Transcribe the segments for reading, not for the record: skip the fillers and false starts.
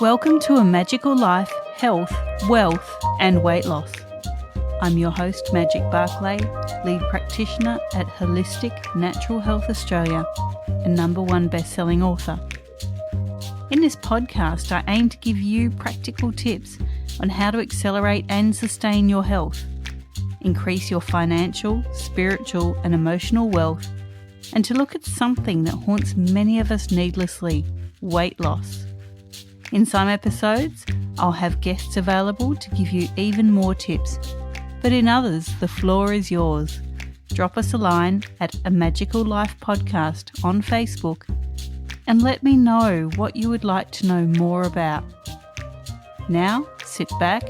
Welcome to A Magical Life, Health, Wealth and Weight Loss. I'm your host, Magic Barclay, lead practitioner at Holistic Natural Health Australia and #1 best-selling author. In this podcast, I aim to give you practical tips on how to accelerate and sustain your health, increase your financial, spiritual and emotional wealth, and to look at something that haunts many of us needlessly, weight loss. In some episodes, I'll have guests available to give you even more tips, but in others, the floor is yours. Drop us a line at A Magical Life Podcast on Facebook and let me know what you would like to know more about. Now, sit back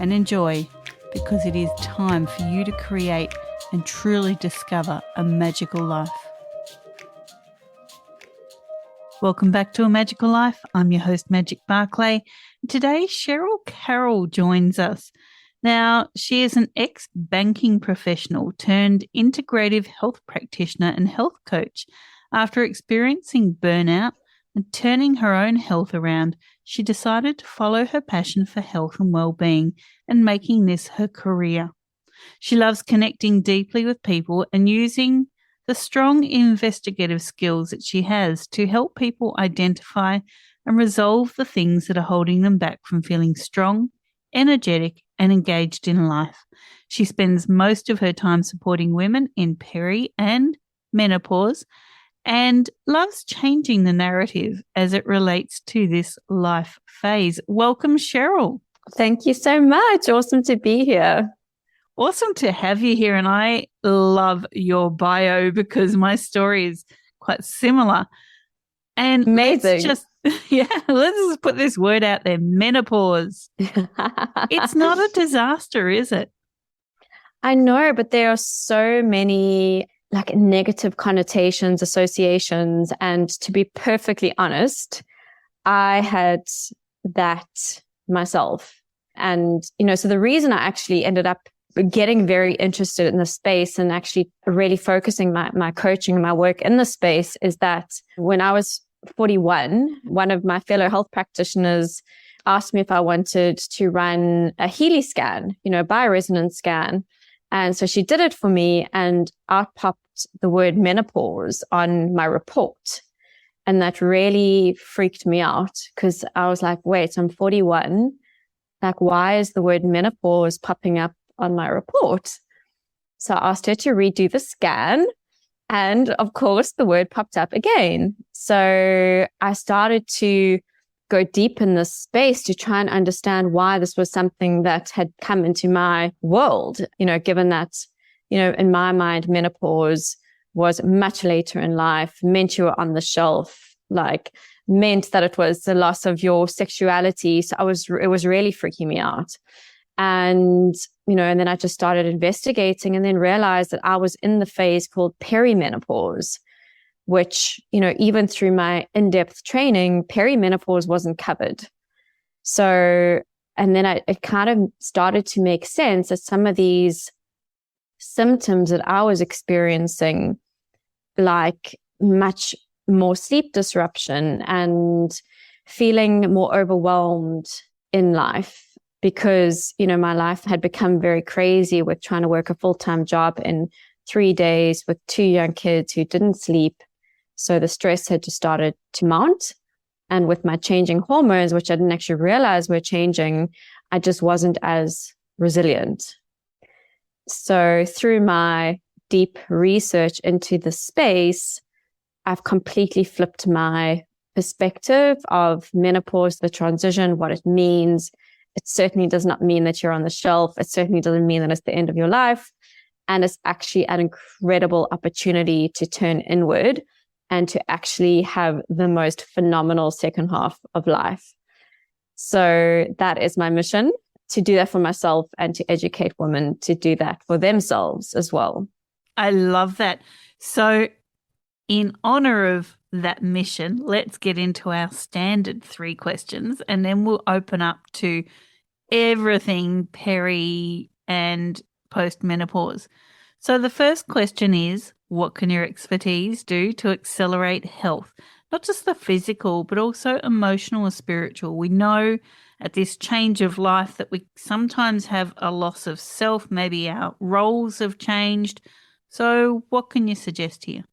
and enjoy, because it is time for you to create and truly discover a magical life. Welcome back to A Magical Life. I'm your host, Magic Barclay. Today, Sheryl Carroll joins us. Now, she is an ex-banking professional turned integrative health practitioner and health coach. After experiencing burnout and turning her own health around, she decided to follow her passion for health and well-being and making this her career. She loves connecting deeply with people and using the strong investigative skills that she has to help people identify and resolve the things that are holding them back from feeling strong, energetic, and engaged in life. She spends most of her time supporting women in peri and menopause and loves changing the narrative as it relates to this life phase. Welcome, Sheryl. Thank you so much. Awesome to be here. Awesome to have you here. And I love your bio because my story is quite similar. And amazing. let's just put this word out there, menopause. It's not a disaster, is it? I know, but there are so many negative connotations, associations. And to be perfectly honest, I had that myself. And, so the reason I actually ended up getting very interested in the space and actually really focusing my coaching and my work in the space is that when I was 41, one of my fellow health practitioners asked me if I wanted to run a Healy scan, a bioresonance scan. And so she did it for me, and out popped the word menopause on my report. And that really freaked me out because I was like, wait, I'm 41. Why is the word menopause popping up on my report? So I asked her to redo the scan. And of course, the word popped up again. So I started to go deep in this space to try and understand why this was something that had come into my world, given that, in my mind, menopause was much later in life, meant you were on the shelf, meant that it was the loss of your sexuality. So it was really freaking me out. And, and then I just started investigating and then realized that I was in the phase called perimenopause, which, even through my in-depth training, perimenopause wasn't covered. So, and then it kind of started to make sense that some of these symptoms that I was experiencing, like much more sleep disruption and feeling more overwhelmed in life, because, my life had become very crazy with trying to work a full-time job in 3 days with 2 young kids who didn't sleep. So the stress had just started to mount. And with my changing hormones, which I didn't actually realize were changing, I just wasn't as resilient. So through my deep research into the space, I've completely flipped my perspective of menopause, the transition, what it means. It certainly does not mean that you're on the shelf. It certainly doesn't mean that it's the end of your life. And it's actually an incredible opportunity to turn inward and to actually have the most phenomenal second half of life. So that is my mission, to do that for myself and to educate women to do that for themselves as well. I love that. So in honor of that mission, let's get into our standard 3 questions, and then we'll open up to everything peri and post-menopause. So the first question is, what can your expertise do to accelerate health? not just the physical, but also emotional and spiritual. We know at this change of life that we sometimes have a loss of self, maybe our roles have changed. So what can you suggest here?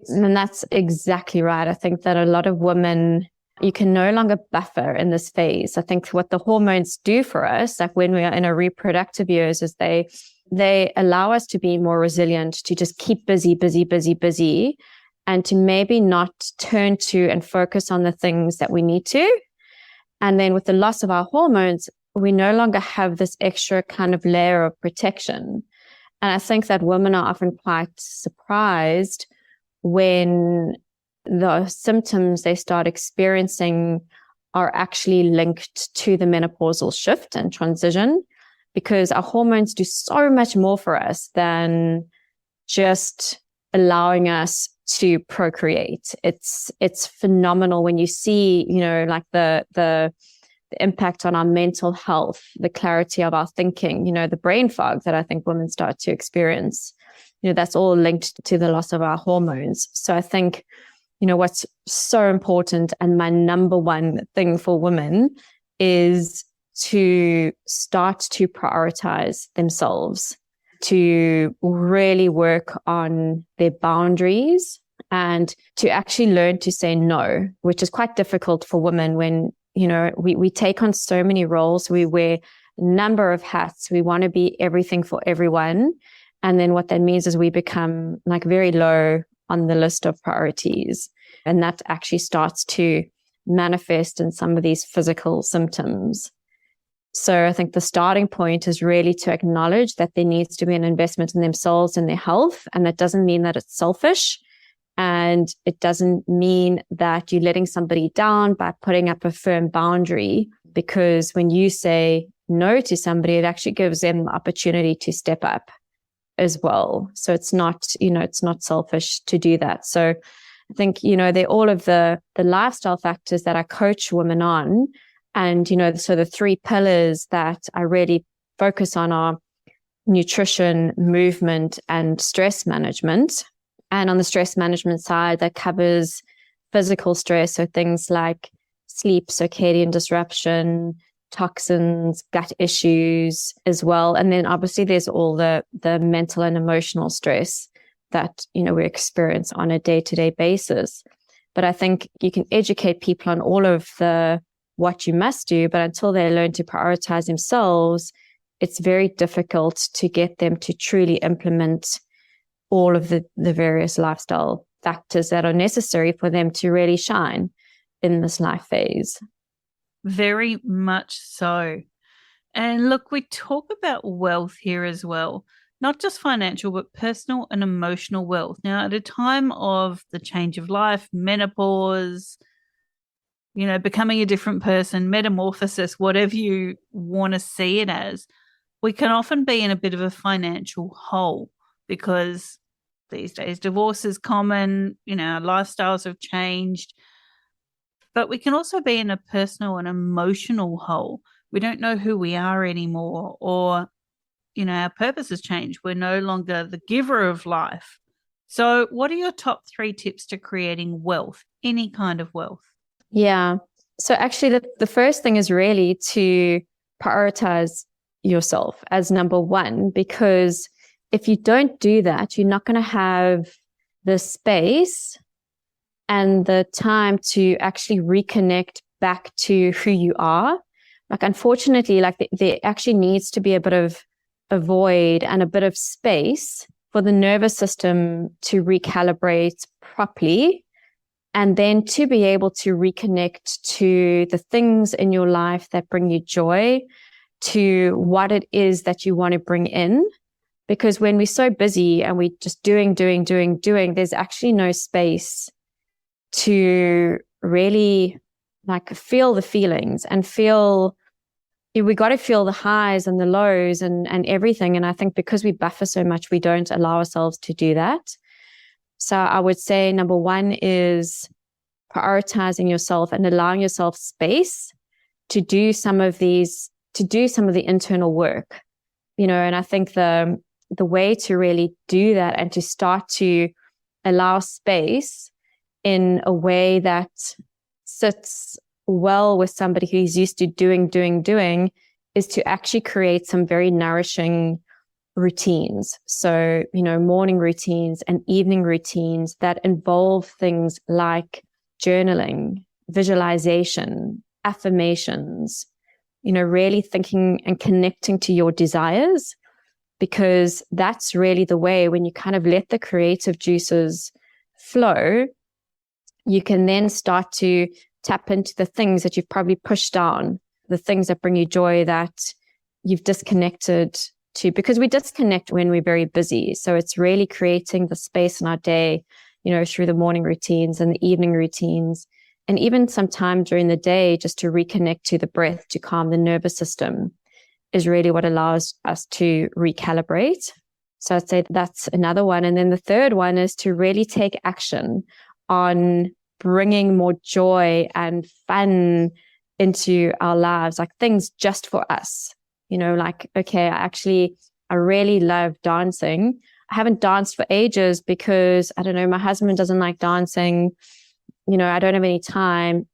And that's exactly right. I think that a lot of women, you can no longer buffer in this phase. I think what the hormones do for us, like when we are in our reproductive years, is they allow us to be more resilient, to just keep busy, and to maybe not turn to and focus on the things that we need to. And then with the loss of our hormones, we no longer have this extra kind of layer of protection. And I think that women are often quite surprised when the symptoms they start experiencing are actually linked to the menopausal shift and transition, because our hormones do so much more for us than just allowing us to procreate. It's phenomenal when you see, like the impact on our mental health, the clarity of our thinking, the brain fog that I think women start to experience. That's all linked to the loss of our hormones. So I think, what's so important, and my number one thing for women, is to start to prioritize themselves, to really work on their boundaries, and to actually learn to say no, which is quite difficult for women when, we take on so many roles. We wear a number of hats. We want to be everything for everyone. And then what that means is we become like very low on the list of priorities. And that actually starts to manifest in some of these physical symptoms. So I think the starting point is really to acknowledge that there needs to be an investment in themselves and their health. And that doesn't mean that it's selfish. And it doesn't mean that you're letting somebody down by putting up a firm boundary, because when you say no to somebody, it actually gives them the opportunity to step up as well. So it's not, it's not selfish to do that. So I think, they're all of the lifestyle factors that I coach women on. And, so the 3 pillars that I really focus on are nutrition, movement, and stress management. And on the stress management side, that covers physical stress. So things like sleep, circadian disruption, toxins, gut issues as well. And then obviously there's all the mental and emotional stress that, we experience on a day-to-day basis. But I think you can educate people on all of what you must do, but until they learn to prioritize themselves, it's very difficult to get them to truly implement all of the various lifestyle factors that are necessary for them to really shine in this life phase. Very much so. And look, we talk about wealth here as well, not just financial, but personal and emotional wealth. Now, at a time of the change of life, menopause, becoming a different person, metamorphosis, whatever you want to see it as, we can often be in a bit of a financial hole, because these days divorce is common, our lifestyles have changed. But we can also be in a personal and emotional hole. We don't know who we are anymore, or, our purpose has changed. We're no longer the giver of life. So what are your top 3 tips to creating wealth, any kind of wealth? Yeah. So actually the first thing is really to prioritize yourself as number one, because if you don't do that, you're not going to have the space and the time to actually reconnect back to who you are. Like, unfortunately, there actually needs to be a bit of a void and a bit of space for the nervous system to recalibrate properly, and then to be able to reconnect to the things in your life that bring you joy, to what it is that you want to bring in. Because when we're so busy and we're just doing, there's actually no space to really feel the feelings and we got to feel the highs and the lows and everything. And I think because we buffer so much, we don't allow ourselves to do that. So I would say number one is prioritizing yourself and allowing yourself space to do some of the internal work, and I think the way to really do that and to start to allow space in a way that sits well with somebody who's used to doing, is to actually create some very nourishing routines. So, morning routines and evening routines that involve things like journaling, visualization, affirmations, really thinking and connecting to your desires, because that's really the way when you kind of let the creative juices flow, you can then start to tap into the things that you've probably pushed down, the things that bring you joy that you've disconnected to, because we disconnect when we're very busy. So it's really creating the space in our day, through the morning routines and the evening routines, and even some time during the day just to reconnect to the breath, to calm the nervous system, is really what allows us to recalibrate. So I'd say that's another one. And then the third one is to really take action on bringing more joy and fun into our lives, like things just for us. Okay, I really love dancing. I haven't danced for ages because, I don't know, my husband doesn't like dancing. I don't have any time.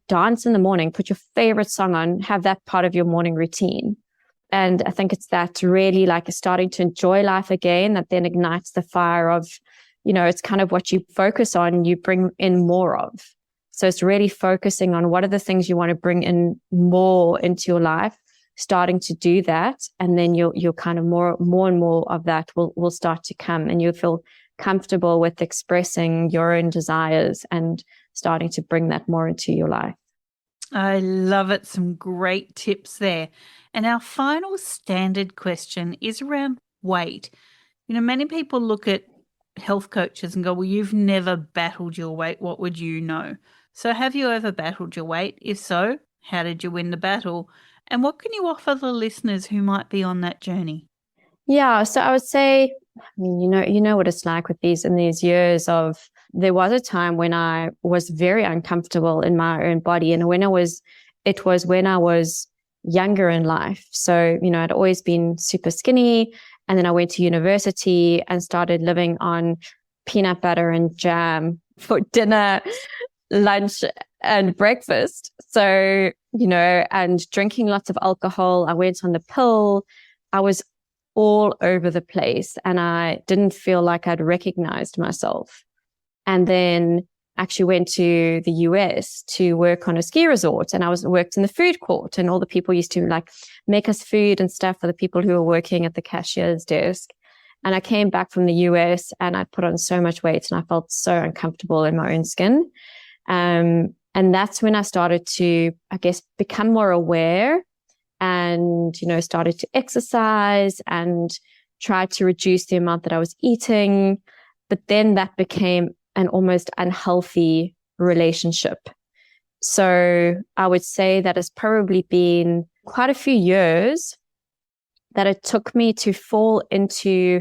Dance in the morning, put your favorite song on, have that part of your morning routine. And I think it's that really like starting to enjoy life again that then ignites the fire of, it's kind of what you focus on, you bring in more of. So it's really focusing on what are the things you want to bring in more into your life, starting to do that. And then you'll kind of more and more of that will start to come, and you'll feel comfortable with expressing your own desires and starting to bring that more into your life. I love it. Some great tips there. And our final standard question is around weight. Many people look at health coaches and go, well, you've never battled your weight. What would you know? So have you ever battled your weight? If so, how did you win the battle? And what can you offer the listeners who might be on that journey? Yeah, so I would say, you know what it's like with these years of, there was a time when I was very uncomfortable in my own body. And it was when I was younger in life. So, I'd always been super skinny. And then I went to university and started living on peanut butter and jam for dinner, lunch, and breakfast. So, and drinking lots of alcohol. I went on the pill. I was all over the place and I didn't feel like I'd recognized myself. And then actually went to the US to work on a ski resort, and I worked in the food court, and all the people used to like make us food and stuff for the people who were working at the cashier's desk. And I came back from the US and I put on so much weight and I felt so uncomfortable in my own skin. And that's when I started to, I guess, become more aware and, started to exercise and try to reduce the amount that I was eating. But then that became an almost unhealthy relationship. So I would say that it's probably been quite a few years that it took me to fall into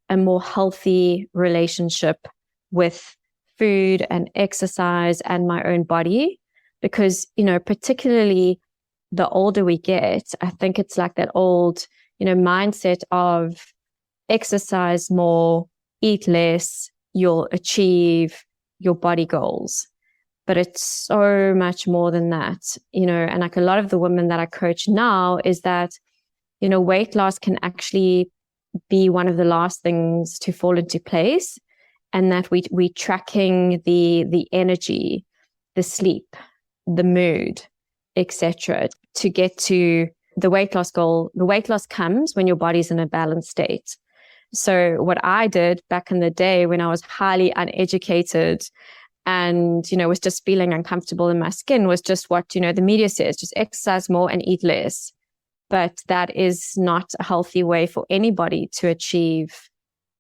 a more healthy relationship with food and exercise and my own body. Because, particularly the older we get, I think it's like that old, mindset of exercise more, eat less, you'll achieve your body goals. But it's so much more than that, and like a lot of the women that I coach now is that, weight loss can actually be one of the last things to fall into place, and that we tracking the energy, the sleep, the mood, etc. to get to the weight loss goal. The weight loss comes when your body's in a balanced state. So what I did back in the day when I was highly uneducated and, was just feeling uncomfortable in my skin was just what, the media says, just exercise more and eat less. But that is not a healthy way for anybody to achieve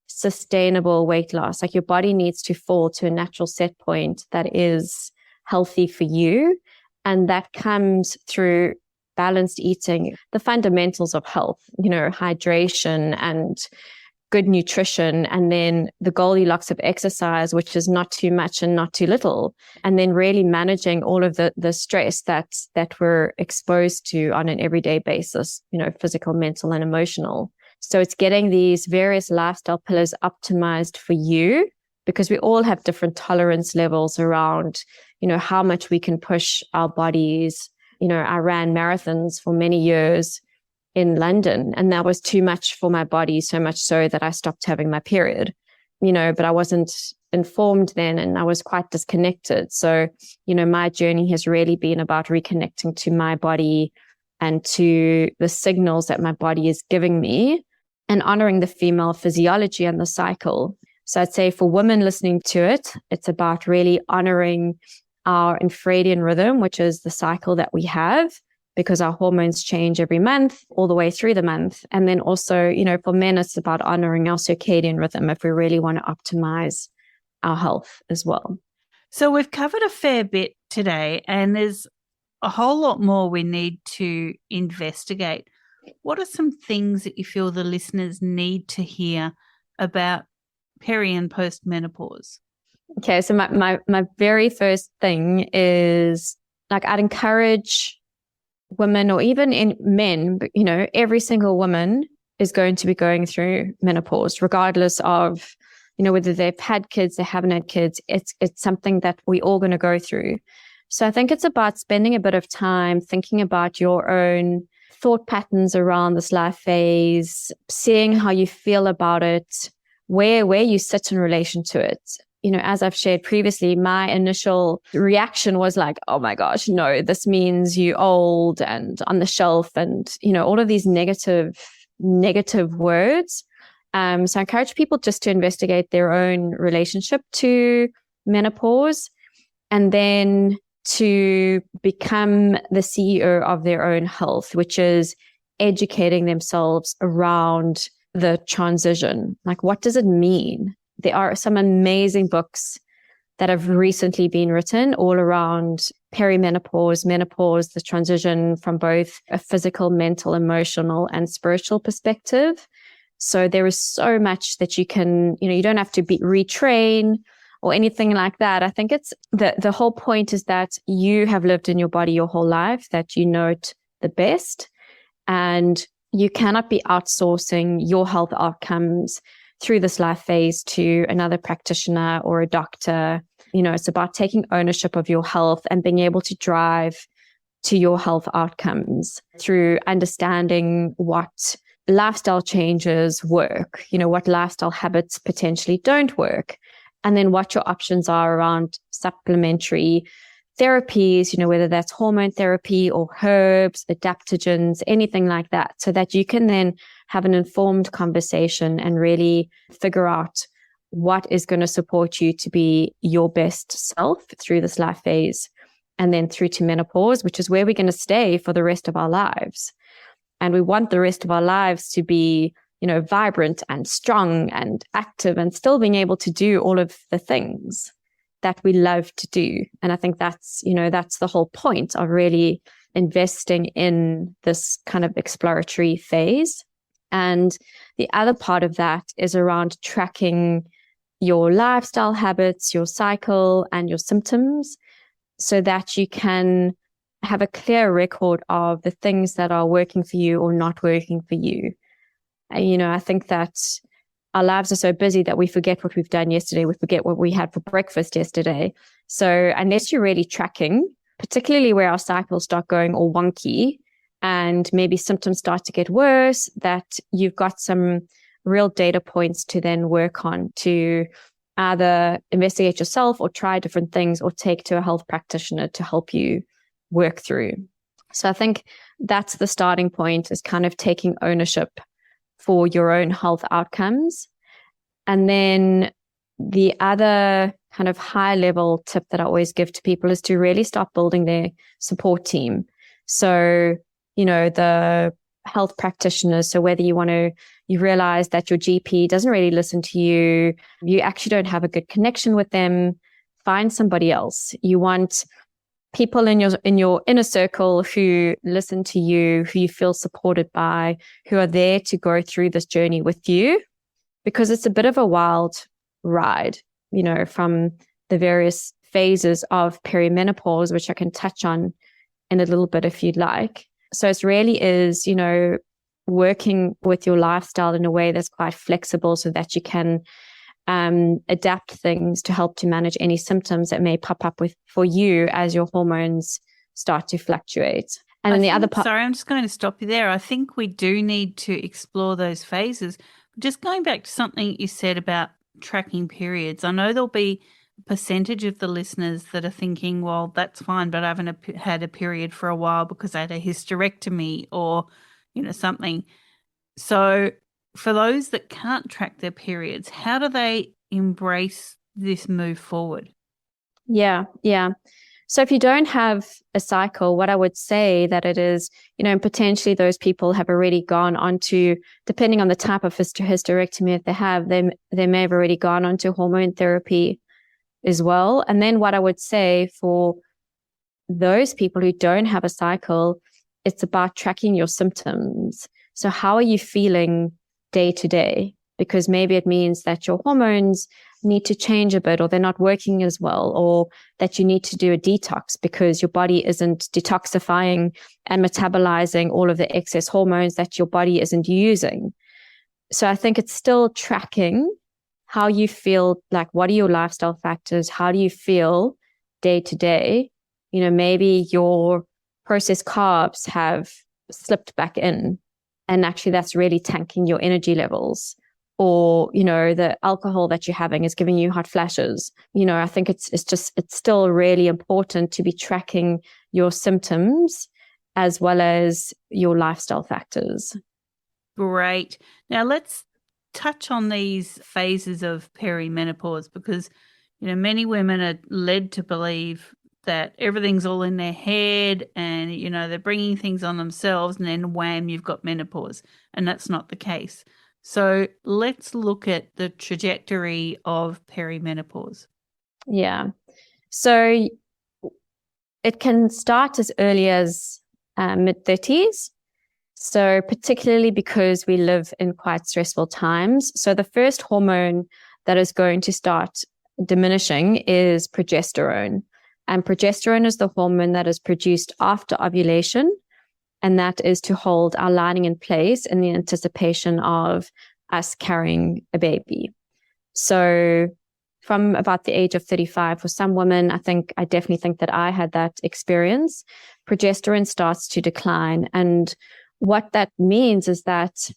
sustainable weight loss. Like your body needs to fall to a natural set point that is healthy for you. And that comes through balanced eating, the fundamentals of health, hydration and good nutrition, and then the Goldilocks of exercise, which is not too much and not too little, and then really managing all of the stress that we're exposed to on an everyday basis, physical, mental, and emotional. So it's getting these various lifestyle pillars optimized for you because we all have different tolerance levels around, how much we can push our bodies. I ran marathons for many years in London, and that was too much for my body, so much so that I stopped having my period, but I wasn't informed then, and I was quite disconnected. So, my journey has really been about reconnecting to my body and to the signals that my body is giving me, and honoring the female physiology and the cycle. So I'd say for women listening to it, it's about really honoring our infradian rhythm, which is the cycle that we have, because our hormones change every month, all the way through the month. And then also, for men, it's about honoring our circadian rhythm if we really want to optimize our health as well. So we've covered a fair bit today, and there's a whole lot more we need to investigate. What are some things that you feel the listeners need to hear about peri and post-menopause? Okay, so my very first thing is, I'd encourage women, or even in men, every single woman is going to be going through menopause, regardless of, whether they've had kids, they haven't had kids. It's something that we're all going to go through. So I think it's about spending a bit of time thinking about your own thought patterns around this life phase, seeing how you feel about it, where you sit in relation to it. As I've shared previously, my initial reaction was like, oh my gosh, no, this means you old and on the shelf, and, all of these negative words. So I encourage people just to investigate their own relationship to menopause, and then to become the CEO of their own health, which is educating themselves around the transition. What does it mean? There are some amazing books that have recently been written all around perimenopause, menopause, the transition from both a physical, mental, emotional, and spiritual perspective. So there is so much that you can, you don't have to retrain or anything like that. I think it's the whole point is that you have lived in your body your whole life, that you know it the best, and you cannot be outsourcing your health outcomes through this life phase to another practitioner or a doctor. It's about taking ownership of your health and being able to drive to your health outcomes through understanding what lifestyle changes work, what lifestyle habits potentially don't work, and then what your options are around supplementary therapies, whether that's hormone therapy or herbs, adaptogens, anything like that, so that you can then have an informed conversation and really figure out what is going to support you to be your best self through this life phase, and then through to menopause, which is where we're going to stay for the rest of our lives. And we want the rest of our lives to be, vibrant and strong and active, and still being able to do all of the things that we love to do. And I think that's the whole point of really investing in this kind of exploratory phase. And the other part of that is around tracking your lifestyle habits, your cycle, and your symptoms, so that you can have a clear record of the things that are working for you or not working for you. And, I think that our lives are so busy that we forget what we've done yesterday. We forget what we had for breakfast yesterday. So unless you're really tracking, particularly where our cycles start going all wonky and maybe symptoms start to get worse, that you've got some real data points to then work on to either investigate yourself or try different things or take to a health practitioner to help you work through. So I think that's the starting point, is kind of taking ownership for your own health outcomes. And then the other kind of high level tip that I always give to people is to really start building their support team. So, the health practitioners. So whether you realize that your GP doesn't really listen to you, you actually don't have a good connection with them, find somebody else. You want people in your inner circle who listen to you, who you feel supported by, who are there to go through this journey with you, because it's a bit of a wild ride, from the various phases of perimenopause, which I can touch on in a little bit if you'd like. So it really is, working with your lifestyle in a way that's quite flexible, so that you can adapt things to help to manage any symptoms that may pop up for you as your hormones start to fluctuate. And then the other part. Sorry, I'm just going to stop you there. I think we do need to explore those phases. Just going back to something you said about tracking periods, I know there'll be a percentage of the listeners that are thinking, well, that's fine, but I haven't had a period for a while because I had a hysterectomy or, something. So for those that can't track their periods, how do they embrace this move forward? Yeah. So if you don't have a cycle, what I would say that it is, potentially those people have already gone on to, depending on the type of hysterectomy that they have, they may have already gone on to hormone therapy as well. And then what I would say for those people who don't have a cycle, it's about tracking your symptoms. So how are you feeling day to day? Because maybe it means that your hormones need to change a bit, or they're not working as well, or that you need to do a detox because your body isn't detoxifying and metabolizing all of the excess hormones that your body isn't using. So I think it's still tracking how you feel, like what are your lifestyle factors? How do you feel day to day? Maybe your processed carbs have slipped back in, and actually that's really tanking your energy levels. Or, the alcohol that you're having is giving you hot flashes. I think it's still really important to be tracking your symptoms as well as your lifestyle factors. Great. Now let's touch on these phases of perimenopause, because, many women are led to believe that everything's all in their head and, they're bringing things on themselves, and then wham, you've got menopause. And that's not the case. So let's look at the trajectory of perimenopause. Yeah. So it can start as early as mid-30s. So particularly because we live in quite stressful times. So the first hormone that is going to start diminishing is progesterone. And progesterone is the hormone that is produced after ovulation. And that is to hold our lining in place in the anticipation of us carrying a baby. So from about the age of 35, for some women, I definitely think that I had that experience, progesterone starts to decline. And what that means is that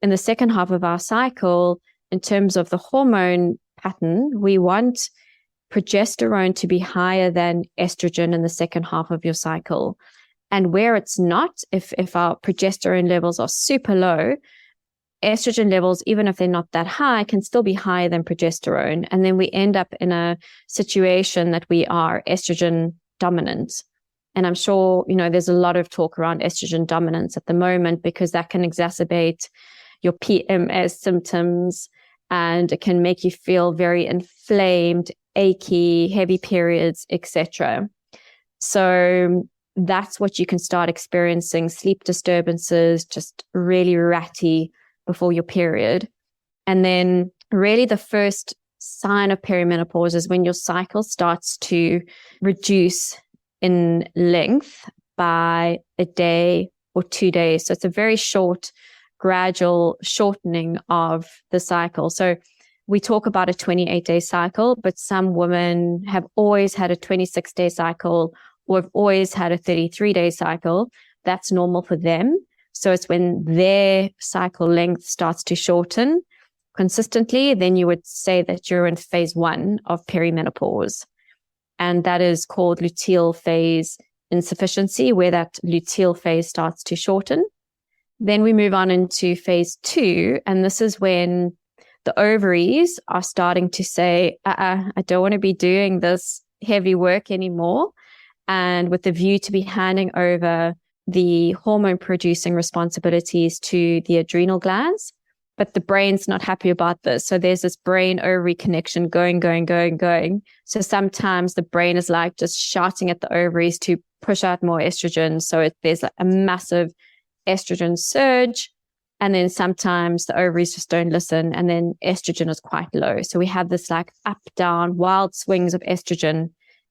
in the second half of our cycle, in terms of the hormone pattern, we want progesterone to be higher than estrogen in the second half of your cycle. And where it's not, if our progesterone levels are super low, estrogen levels, even if they're not that high, can still be higher than progesterone. And then we end up in a situation that we are estrogen dominant. And I'm sure, there's a lot of talk around estrogen dominance at the moment, because that can exacerbate your PMS symptoms, and it can make you feel very inflamed, achy, heavy periods, etc. So that's what you can start experiencing: sleep disturbances, just really ratty before your period. And then really the first sign of perimenopause is when your cycle starts to reduce in length by a day or 2 days. So it's a very short, gradual shortening of the cycle. So we talk about a 28-day cycle, but some women have always had a 26-day cycle, or have always had a 33-day cycle. That's normal for them. So it's when their cycle length starts to shorten consistently, then you would say that you're in phase 1 of perimenopause. And that is called luteal phase insufficiency, where that luteal phase starts to shorten. Then we move on into phase 2, and this is when the ovaries are starting to say, I don't want to be doing this heavy work anymore. And with the view to be handing over the hormone producing responsibilities to the adrenal glands. But the brain's not happy about this. So there's this brain ovary connection going. So sometimes the brain is like just shouting at the ovaries to push out more estrogen. So there's like a massive estrogen surge. And then sometimes the ovaries just don't listen, and then estrogen is quite low. So we have this like up, down, wild swings of estrogen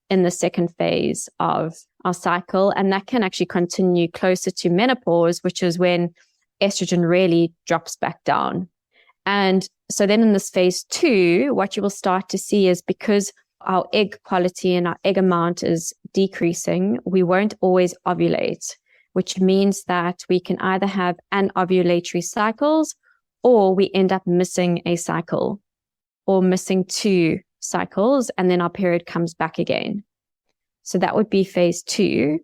in the second phase of our cycle. And that can actually continue closer to menopause, which is when estrogen really drops back down. And so then in this phase 2, what you will start to see is because our egg quality and our egg amount is decreasing, we won't always ovulate, which means that we can either have anovulatory cycles or we end up missing a cycle or missing 2 cycles, and then our period comes back again. So that would be phase 2.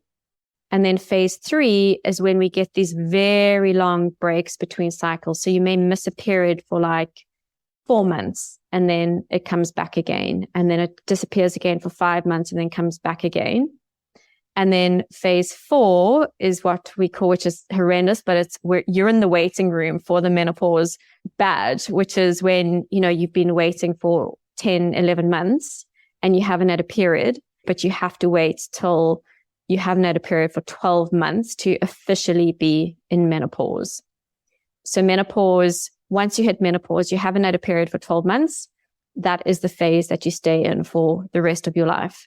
And then phase 3 is when we get these very long breaks between cycles. So you may miss a period for like 4 months and then it comes back again. And then it disappears again for 5 months and then comes back again. And then phase 4 is what we call, which is horrendous, but it's where you're in the waiting room for the menopause badge, which is when, you've been waiting for 10, 11 months and you haven't had a period, but you have to wait till you haven't had a period for 12 months to officially be in menopause. So menopause, once you hit menopause, you haven't had a period for 12 months. That is the phase that you stay in for the rest of your life.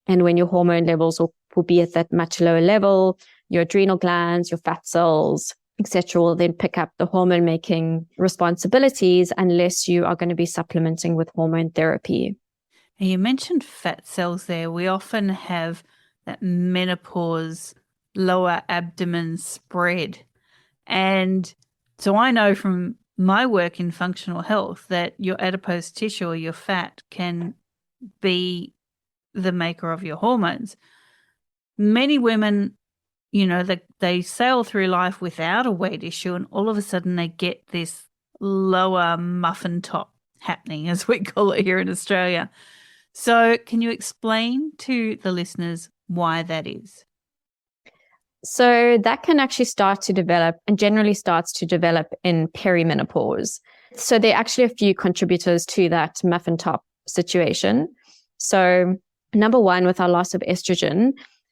And when your hormone levels will be at that much lower level, your adrenal glands, your fat cells, etc., will then pick up the hormone making responsibilities unless you are going to be supplementing with hormone therapy. And you mentioned fat cells there. We often have that menopause lower abdomen spread. And so I know from my work in functional health that your adipose tissue or your fat can be the maker of your hormones. Many women, they sail through life without a weight issue and all of a sudden they get this lower muffin top happening, as we call it here in Australia. So can you explain to the listeners why that is? So that can actually start to develop and generally starts to develop in perimenopause. So there are actually a few contributors to that muffin top situation. So number one, with our loss of estrogen,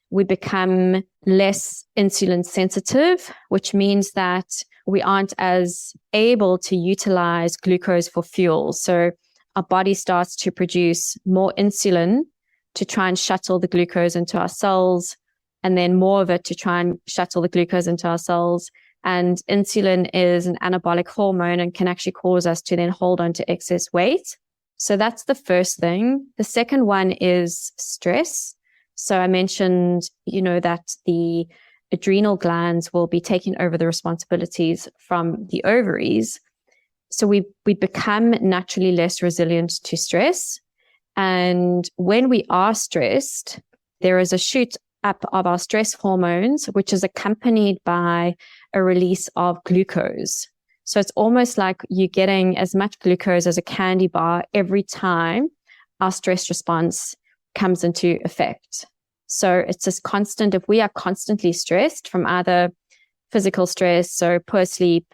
we become less insulin sensitive, which means that we aren't as able to utilize glucose for fuel. So our body starts to produce more insulin to try and shuttle the glucose into our cells, and then more of it to try and shuttle the glucose into our cells. And insulin is an anabolic hormone and can actually cause us to then hold on to excess weight. So that's the first thing. The second one is stress. So I mentioned, that the adrenal glands will be taking over the responsibilities from the ovaries. So we become naturally less resilient to stress. And when we are stressed, there is a shoot up of our stress hormones, which is accompanied by a release of glucose. So it's almost like you're getting as much glucose as a candy bar every time our stress response comes into effect. So it's this constant, if we are constantly stressed from either physical stress, so poor sleep,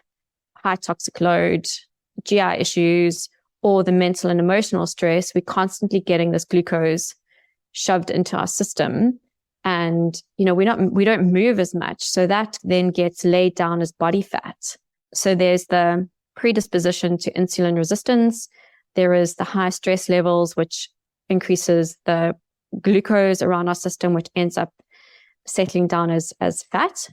high toxic load, GI issues, or the mental and emotional stress, we're constantly getting this glucose shoved into our system. And, we don't move as much. So that then gets laid down as body fat. So there's the predisposition to insulin resistance. There is the high stress levels, which increases the glucose around our system, which ends up settling down as fat.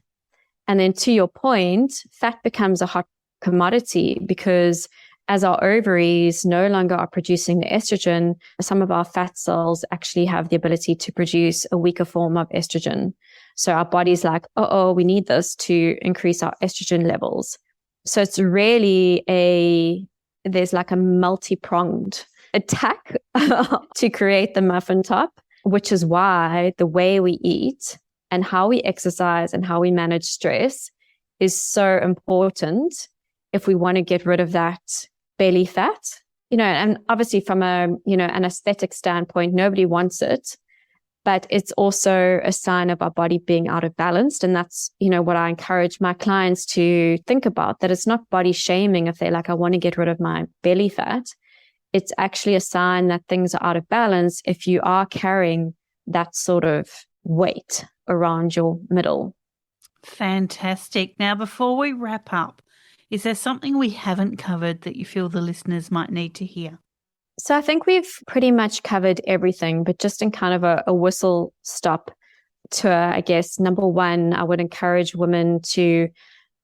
And then to your point, fat becomes a hot commodity because as our ovaries no longer are producing the estrogen, some of our fat cells actually have the ability to produce a weaker form of estrogen. So our body's like, we need this to increase our estrogen levels. So it's really there's like a multi-pronged attack to create the muffin top, which is why the way we eat and how we exercise and how we manage stress is so important if we want to get rid of that belly fat, and obviously from an aesthetic standpoint, nobody wants it, but it's also a sign of our body being out of balance. And that's, what I encourage my clients to think about, that it's not body shaming if they're like, I want to get rid of my belly fat. It's actually a sign that things are out of balance if you are carrying that sort of weight around your middle. Fantastic. Now, before we wrap up, is there something we haven't covered that you feel the listeners might need to hear? So I think we've pretty much covered everything, but just in kind of a whistle stop tour, I guess, number one, I would encourage women to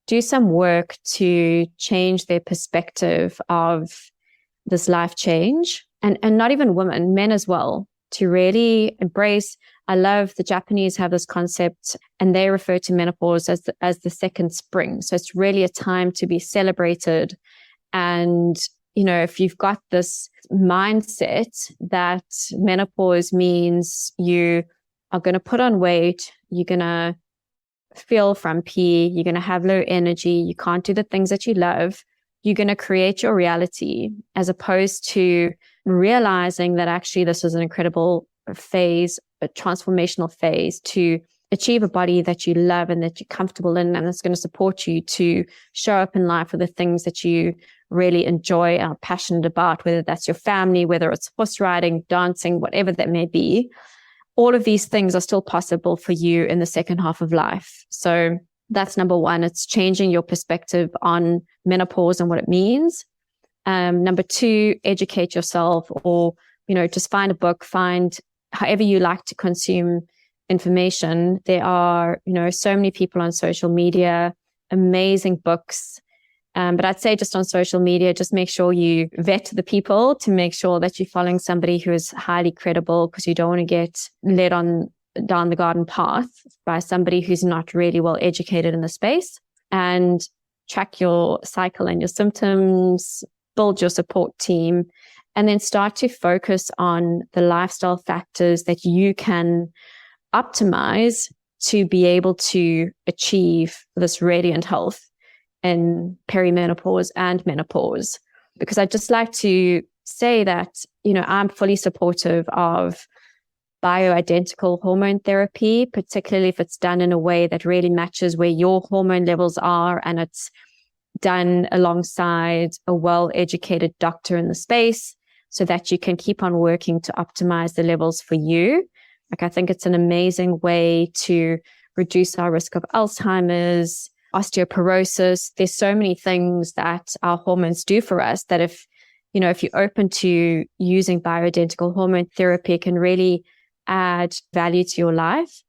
do some work to change their perspective of this life change. And not even women, men as well, to really embrace. I love the Japanese have this concept, and they refer to menopause as the second spring. So it's really a time to be celebrated. And, if you've got this mindset that menopause means you are going to put on weight, you're going to feel frumpy, you're going to have low energy, you can't do the things that you love, you're going to create your reality, as opposed to realizing that actually this is an incredible phase, a transformational phase to achieve a body that you love and that you're comfortable in, and that's going to support you to show up in life with the things that you really enjoy and are passionate about, whether that's your family, whether it's horse riding, dancing, whatever that may be. All of these things are still possible for you in the second half of life. So that's number one. It's changing your perspective on menopause and what it means. Number two, educate yourself, or, just find a book, find however you like to consume information. There are, so many people on social media, amazing books. But I'd say just on social media, just make sure you vet the people to make sure that you're following somebody who is highly credible, because you don't want to get led on down the garden path by somebody who's not really well educated in the space. And track your cycle and your symptoms, build your support team, and then start to focus on the lifestyle factors that you can optimize to be able to achieve this radiant health in perimenopause and menopause. Because I'd just like to say that, I'm fully supportive of bioidentical hormone therapy, particularly if it's done in a way that really matches where your hormone levels are, and it's done alongside a well-educated doctor in the space, so that you can keep on working to optimize the levels for you. Like, I think it's an amazing way to reduce our risk of Alzheimer's, osteoporosis. There's so many things that our hormones do for us that if you're open to using bioidentical hormone therapy, it can really add value to your life,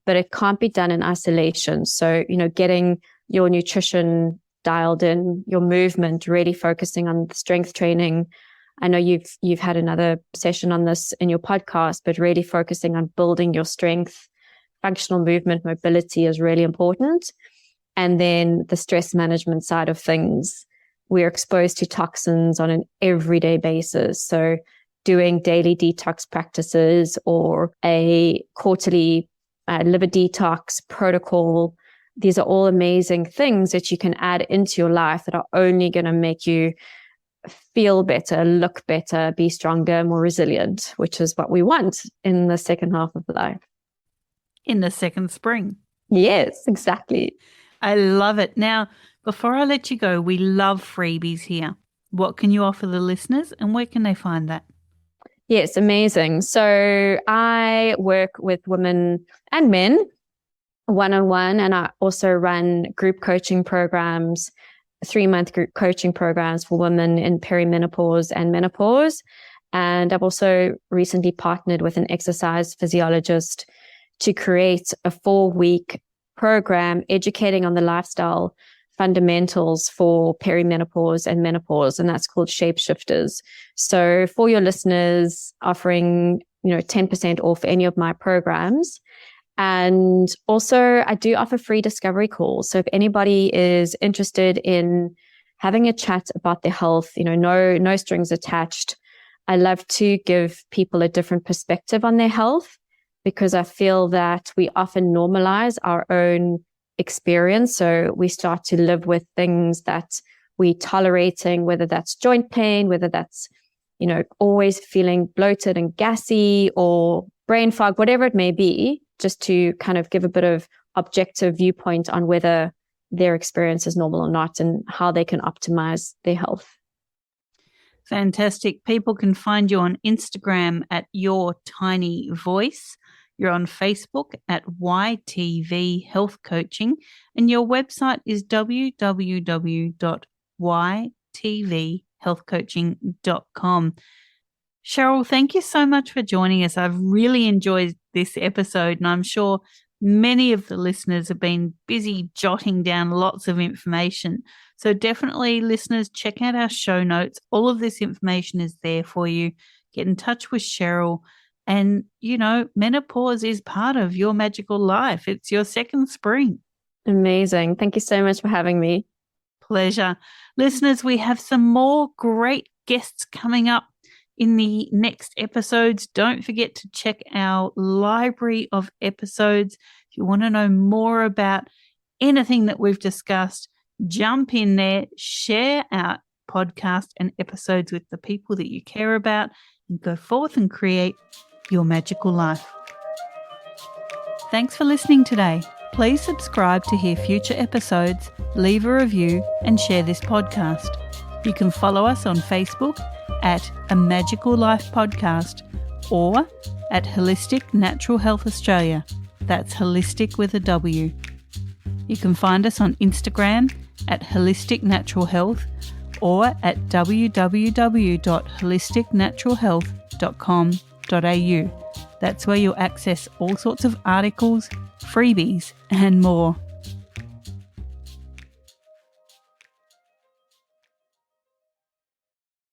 but it can't be done in isolation. So, getting your nutrition dialed in, your movement, really focusing on the strength training. I know you've had another session on this in your podcast, but really focusing on building your strength, functional movement, mobility is really important. And then the stress management side of things, we're exposed to toxins on an everyday basis. So doing daily detox practices or a quarterly liver detox protocol, these are all amazing things that you can add into your life that are only going to make you feel better, look better, be stronger, more resilient, which is what we want in the second half of life. In the second spring. Yes, exactly. I love it. Now, before I let you go, we love freebies here. What can you offer the listeners, and where can they find that? Yes, amazing. So I work with women and men one-on-one, and I also run group coaching programs, 3-month group coaching programs for women in perimenopause and menopause. And I've also recently partnered with an exercise physiologist to create a 4-week program educating on the lifestyle fundamentals for perimenopause and menopause, and that's called Shapeshifters. So for your listeners, offering 10% off any of my programs. And also I do offer free discovery calls. So if anybody is interested in having a chat about their health, no strings attached. I love to give people a different perspective on their health, because I feel that we often normalize our own experience. So we start to live with things that we're tolerating, whether that's joint pain, whether that's, always feeling bloated and gassy, or brain fog, whatever it may be, just to kind of give a bit of objective viewpoint on whether their experience is normal or not and how they can optimize their health. Fantastic. People can find you on Instagram at Your Tiny Voice. You're on Facebook at YTV Health Coaching, and your website is www.ytvhealthcoaching.com. Sheryl, thank you so much for joining us. I've really enjoyed this episode, and I'm sure many of the listeners have been busy jotting down lots of information. So definitely, listeners, check out our show notes. All of this information is there for you. Get in touch with Sheryl. And, menopause is part of your magical life. It's your second spring. Amazing. Thank you so much for having me. Pleasure. Listeners, we have some more great guests coming up in the next episodes. Don't forget to check our library of episodes. If you want to know more about anything that we've discussed, jump in there, share our podcast and episodes with the people that you care about, and go forth and create your magical life. Thanks for listening today. Please subscribe to hear future episodes, leave a review, and share this podcast. You can follow us on Facebook at A Magical Life Podcast or at Holistic Natural Health Australia. That's holistic with a W. You can find us on Instagram at Holistic Natural Health or at www.holisticnaturalhealth.com.au. That's where you'll access all sorts of articles, freebies, and more.